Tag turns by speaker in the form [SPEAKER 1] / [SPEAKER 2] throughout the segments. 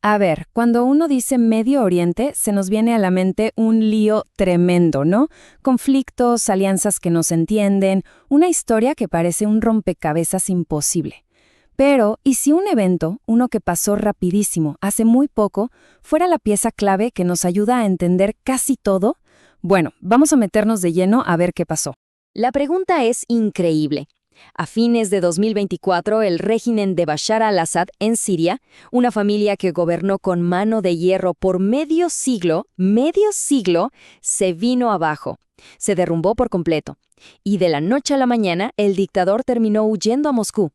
[SPEAKER 1] A ver, cuando uno dice Medio Oriente, se nos viene a la mente un lío tremendo, ¿no? Conflictos, alianzas que no se entienden, una historia que parece un rompecabezas imposible. Pero, ¿y si un evento, uno que pasó rapidísimo, hace muy poco, fuera la pieza clave que nos ayuda a entender casi todo? Bueno, vamos a meternos de lleno a ver qué pasó.
[SPEAKER 2] La pregunta es increíble. A fines de 2024, el régimen de Bashar al-Assad en Siria, una familia que gobernó con mano de hierro por medio siglo, se vino abajo. Se derrumbó por completo. Y de la noche a la mañana, el dictador terminó huyendo a Moscú.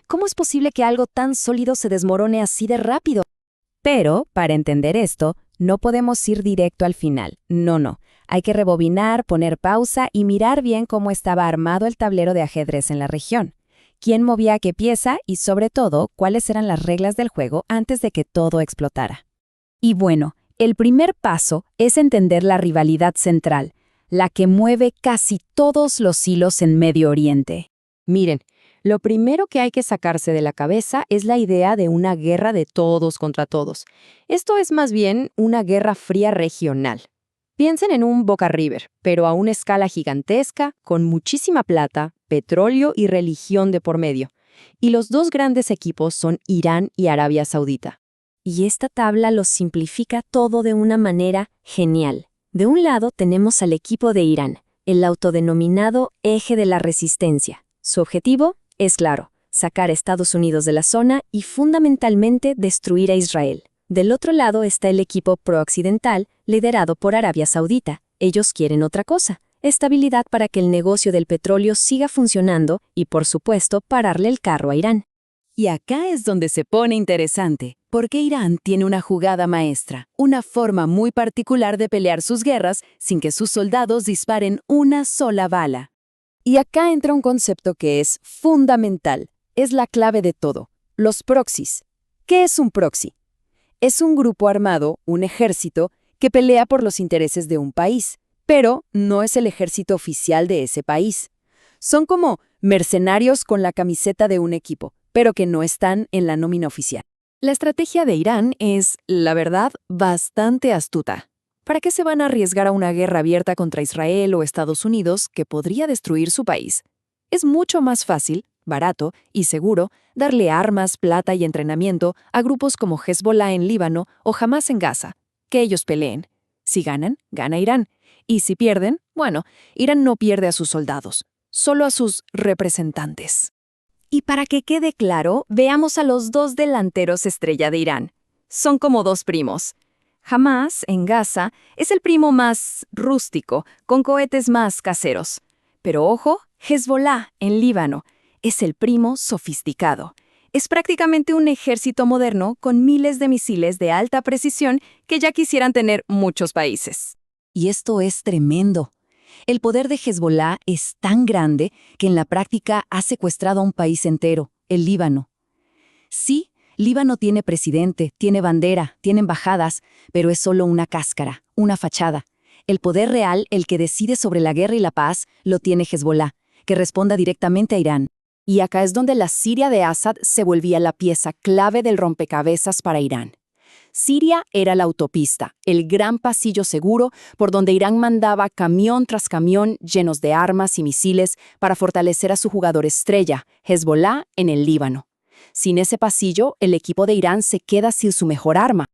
[SPEAKER 2] ¿Cómo es posible que algo tan sólido se desmorone así de rápido?
[SPEAKER 1] Pero, para entender esto, no podemos ir directo al final. No. Hay que rebobinar, poner pausa y mirar bien cómo estaba armado el tablero de ajedrez en la región. Quién movía qué pieza y, sobre todo, cuáles eran las reglas del juego antes de que todo explotara. Y bueno, el primer paso es entender la rivalidad central, la que mueve casi todos los hilos en Medio Oriente.
[SPEAKER 2] Miren, lo primero que hay que sacarse de la cabeza es la idea de una guerra de todos contra todos. Esto es más bien una guerra fría regional. Piensen en un Boca River, pero a una escala gigantesca, con muchísima plata, petróleo y religión de por medio. Y los dos grandes equipos son Irán y Arabia Saudita.
[SPEAKER 3] Y esta tabla lo simplifica todo de una manera genial. De un lado tenemos al equipo de Irán, el autodenominado Eje de la Resistencia. Su objetivo es claro, sacar a Estados Unidos de la zona y fundamentalmente destruir a Israel. Del otro lado está el equipo pro-occidental, liderado por Arabia Saudita. Ellos quieren otra cosa, estabilidad para que el negocio del petróleo siga funcionando y, por supuesto, pararle el carro a Irán.
[SPEAKER 4] Y acá es donde se pone interesante, porque Irán tiene una jugada maestra, una forma muy particular de pelear sus guerras sin que sus soldados disparen una sola bala. Y acá entra un concepto que es fundamental, es la clave de todo, los proxies. ¿Qué es un proxy? Es un grupo armado, un ejército, que pelea por los intereses de un país, pero no es el ejército oficial de ese país. Son como mercenarios con la camiseta de un equipo, pero que no están en la nómina oficial. La estrategia de Irán es, la verdad, bastante astuta. ¿Para qué se van a arriesgar a una guerra abierta contra Israel o Estados Unidos que podría destruir su país? Es mucho más fácil, barato y seguro darle armas, plata y entrenamiento a grupos como Hezbollah en Líbano o Hamás en Gaza. Que ellos peleen. Si ganan, gana Irán. Y si pierden, bueno, Irán no pierde a sus soldados, solo a sus representantes.
[SPEAKER 2] Y para que quede claro, veamos a los dos delanteros estrella de Irán. Son como dos primos. Hamás, en Gaza, es el primo más rústico, con cohetes más caseros. Pero ojo, Hezbollah, en Líbano, es el primo sofisticado. Es prácticamente un ejército moderno con miles de misiles de alta precisión que ya quisieran tener muchos países.
[SPEAKER 4] Y esto es tremendo. El poder de Hezbollah es tan grande que en la práctica ha secuestrado a un país entero, el Líbano. Sí, Líbano tiene presidente, tiene bandera, tiene embajadas, pero es solo una cáscara, una fachada. El poder real, el que decide sobre la guerra y la paz, lo tiene Hezbollah, que responda directamente a Irán. Y acá es donde la Siria de Assad se volvía la pieza clave del rompecabezas para Irán. Siria era la autopista, el gran pasillo seguro por donde Irán mandaba camión tras camión llenos de armas y misiles para fortalecer a su jugador estrella, Hezbollah, en el Líbano. Sin ese pasillo, el equipo de Irán se queda sin su mejor arma.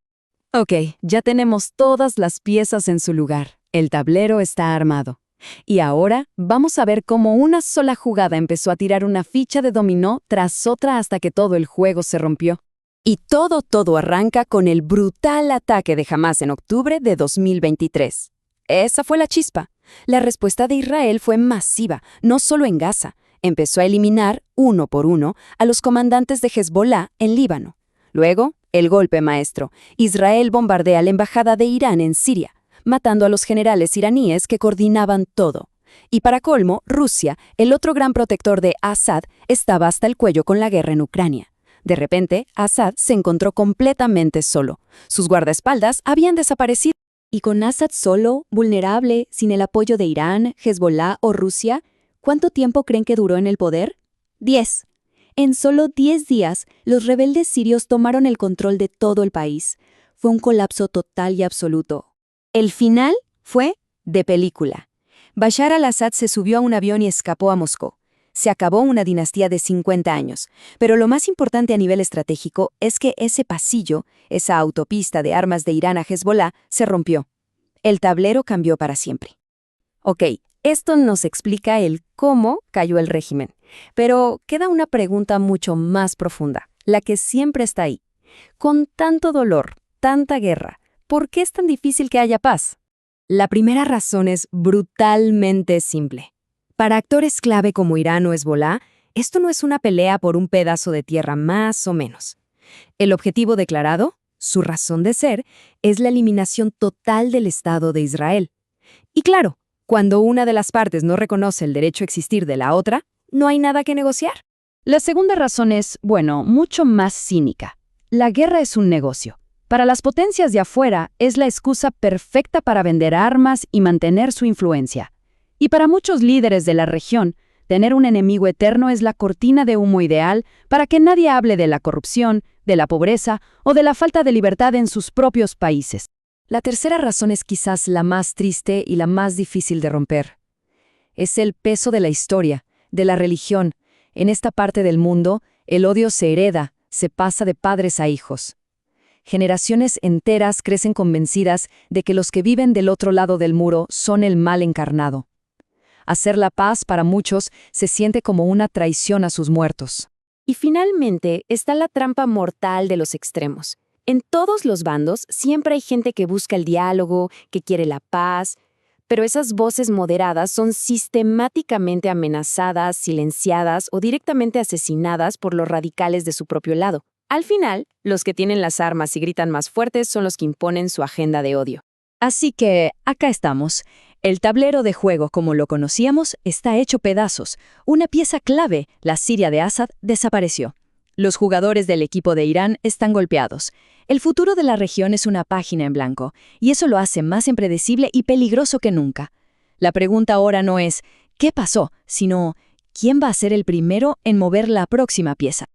[SPEAKER 4] Ok, ya tenemos todas las piezas en su lugar. El tablero está armado. Y ahora vamos a ver cómo una sola jugada empezó a tirar una ficha de dominó tras otra hasta que todo el juego se rompió. Y todo arranca con el brutal ataque de Hamás en octubre de 2023. Esa fue la chispa. La respuesta de Israel fue masiva, no solo en Gaza. Empezó a eliminar, uno por uno, a los comandantes de Hezbollah en Líbano. Luego, el golpe maestro. Israel bombardea la embajada de Irán en Siria, matando a los generales iraníes que coordinaban todo. Y para colmo, Rusia, el otro gran protector de Assad, estaba hasta el cuello con la guerra en Ucrania. De repente, Assad se encontró completamente solo. Sus guardaespaldas habían desaparecido.
[SPEAKER 3] Y con Assad solo, vulnerable, sin el apoyo de Irán, Hezbollah o Rusia, ¿cuánto tiempo creen que duró en el poder? 10.
[SPEAKER 2] En solo 10 días, los rebeldes sirios tomaron el control de todo el país. Fue un colapso total y absoluto. El final fue de película. Bashar al-Assad se subió a un avión y escapó a Moscú. Se acabó una dinastía de 50 años, pero lo más importante a nivel estratégico es que ese pasillo, esa autopista de armas de Irán a Hezbollah, se rompió. El tablero cambió para siempre. Ok, esto nos explica el cómo cayó el régimen, pero queda una pregunta mucho más profunda, la que siempre está ahí. Con tanto dolor, tanta guerra, ¿por qué es tan difícil que haya paz? La primera razón es brutalmente simple. Para actores clave como Irán o Hezbollah, esto no es una pelea por un pedazo de tierra más o menos. El objetivo declarado, su razón de ser, es la eliminación total del Estado de Israel. Y claro, cuando una de las partes no reconoce el derecho a existir de la otra, no hay nada que negociar.
[SPEAKER 1] La segunda razón es, bueno, mucho más cínica. La guerra es un negocio. Para las potencias de afuera, es la excusa perfecta para vender armas y mantener su influencia. Y para muchos líderes de la región, tener un enemigo eterno es la cortina de humo ideal para que nadie hable de la corrupción, de la pobreza o de la falta de libertad en sus propios países. La tercera razón es quizás la más triste y la más difícil de romper. Es el peso de la historia, de la religión. En esta parte del mundo, el odio se hereda, se pasa de padres a hijos. Generaciones enteras crecen convencidas de que los que viven del otro lado del muro son el mal encarnado. Hacer la paz para muchos se siente como una traición a sus muertos.
[SPEAKER 2] Y finalmente está la trampa mortal de los extremos. En todos los bandos siempre hay gente que busca el diálogo, que quiere la paz, pero esas voces moderadas son sistemáticamente amenazadas, silenciadas o directamente asesinadas por los radicales de su propio lado. Al final, los que tienen las armas y gritan más fuertes son los que imponen su agenda de odio.
[SPEAKER 1] Así que, acá estamos. El tablero de juego, como lo conocíamos, está hecho pedazos. Una pieza clave, la Siria de Assad, desapareció. Los jugadores del equipo de Irán están golpeados. El futuro de la región es una página en blanco, y eso lo hace más impredecible y peligroso que nunca. La pregunta ahora no es ¿qué pasó?, sino ¿quién va a ser el primero en mover la próxima pieza?